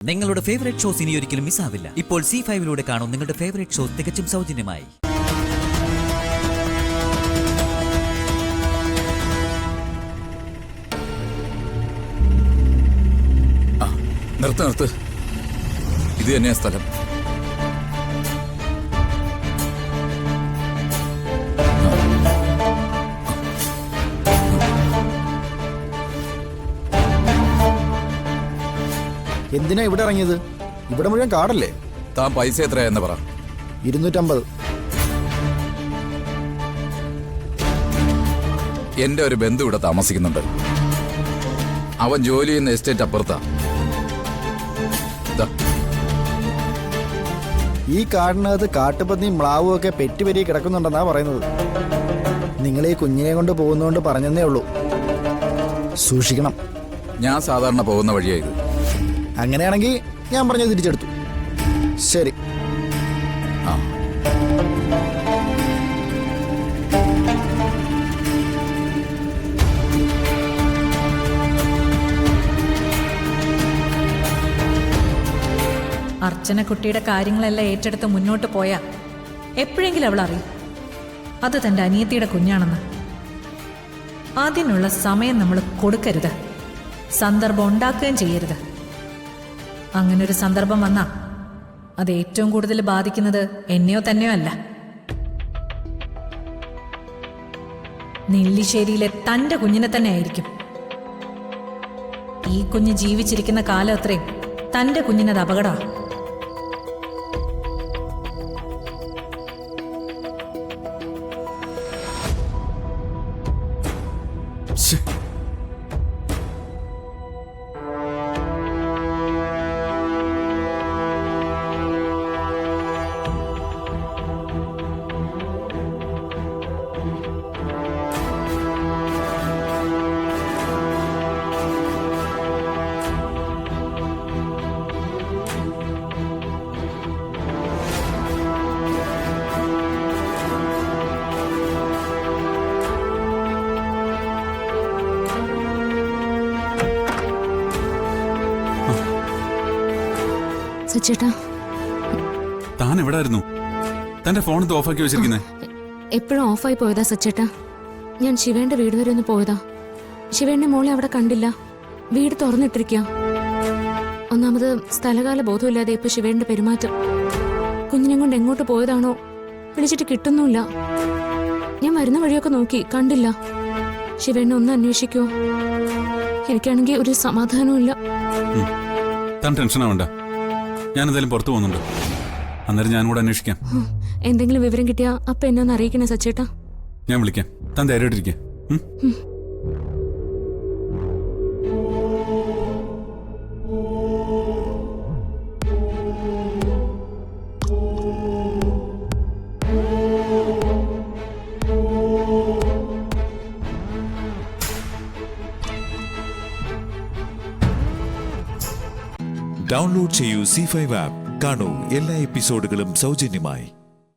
നിങ്ങളുടെ favourite shows ഇനി ഒരിക്കലും മിസ്സാവില്ല. ഇപ്പോൾ C5 കാണും നിങ്ങളുടെ ഫേവറേറ്റ് ഷോസ് തികച്ചും സൗജന്യമായി. നിർത്ത്. ഇത് തന്നെയാ സ്ഥലം. എന്തിനാ ഇവിടെ ഇറങ്ങിയത്? ഇവിടെ മുഴുവൻ കാടല്ലേ? താൻ പൈസ എത്രയാന്ന് പറ. 250. എന്റെ ഒരു ബന്ധു ഇവിടെ താമസിക്കുന്നുണ്ട്. അവൻ ജോലി ചെയ്യുന്ന എസ്റ്റേറ്റ് അപ്പുറത്താ. ഈ കാടിനകത്ത് കാട്ടുപന്നിയും മ്ലാവും ഒക്കെ പെറ്റുപെരി കിടക്കുന്നുണ്ടെന്നാ പറയുന്നത്. നിങ്ങൾ ഈ കുഞ്ഞിനെ കൊണ്ട് പോകുന്നതുകൊണ്ട് പറഞ്ഞതേ ഉള്ളൂ. സൂക്ഷിക്കണം. ഞാൻ സാധാരണ പോകുന്ന വഴിയാ ഇത്. അങ്ങനെയാണെങ്കിൽ ഞാൻ പറഞ്ഞത് തിരിച്ചെടുത്തു. ശരി. അർച്ചനക്കുട്ടിയുടെ കാര്യങ്ങളെല്ലാം ഏറ്റെടുത്ത് മുന്നോട്ട് പോയാ എപ്പോഴെങ്കിലും അവൾ അറിയും അത് തൻ്റെ അനിയത്തിയുടെ കുഞ്ഞാണെന്ന്. അതിനുള്ള സമയം നമ്മൾ കൊടുക്കരുത്, സന്ദർഭം ഉണ്ടാക്കുകയും ചെയ്യരുത്. അങ്ങനൊരു സന്ദർഭം വന്നാ അത് ഏറ്റവും കൂടുതൽ ബാധിക്കുന്നത് എന്നെയോ തന്നെയോ അല്ല, നെല്ലിശ്ശേരിയിലെ തൻ്റെ കുഞ്ഞിനെ തന്നെ ആയിരിക്കും. ഈ കുഞ്ഞ് ജീവിച്ചിരിക്കുന്ന കാലം അത്രയും തൻ്റെ കുഞ്ഞിനത് അപകടമാണ്. സച്ചേട്ടാ, താൻ എവിടായിരുന്നു? തന്റെ ഫോൺ ഓഫാക്കി വെച്ചിരിക്കുന്നേ? എപ്പോഴും ഓഫായി പോയതാ സച്ചേട്ടാ. ഞാൻ ശിവേന്റെ വീട് വരെ ഒന്ന് പോയതാ. ശിവേന്റെ മോളെ അവിടെ കണ്ടില്ല. വീട് തുറന്നിട്ടിരിക്കുക. ഒന്നാമത് സ്ഥലകാല ബോധമില്ലാതെ ഇപ്പൊ ശിവേന്റെ പെരുമാറ്റം. കുഞ്ഞിനെ കൊണ്ട് എങ്ങോട്ട് പോയതാണോ വിളിച്ചിട്ട് കിട്ടുന്നുമില്ല. ഞാൻ വരുന്ന വഴിയൊക്കെ നോക്കി, കണ്ടില്ല. ശിവേനെ ഒന്ന് അന്വേഷിക്കോ? എനിക്കാണെങ്കിൽ ഒരു സമാധാനവും ഇല്ല. താൻ ടെൻഷൻ ആവണ്ട, ഞാൻ എന്തായാലും പുറത്തു പോകുന്നുണ്ട്. അന്നേരം ഞാൻ കൂടെ അന്വേഷിക്കാം. എന്തെങ്കിലും വിവരം കിട്ടിയാ അപ്പൊ എന്നെ ഒന്ന് അറിയിക്കണേ സച്ചേട്ടാ. ഞാൻ വിളിക്കാം. താൻ ധൈര്യമായിട്ടിരിക്കുക. ഡൗൺലോഡ് ചെയ്യൂ C5 ആപ്പ്. കാണൂ എല്ലാ എപ്പിസോഡുകളും സൗജന്യമായി.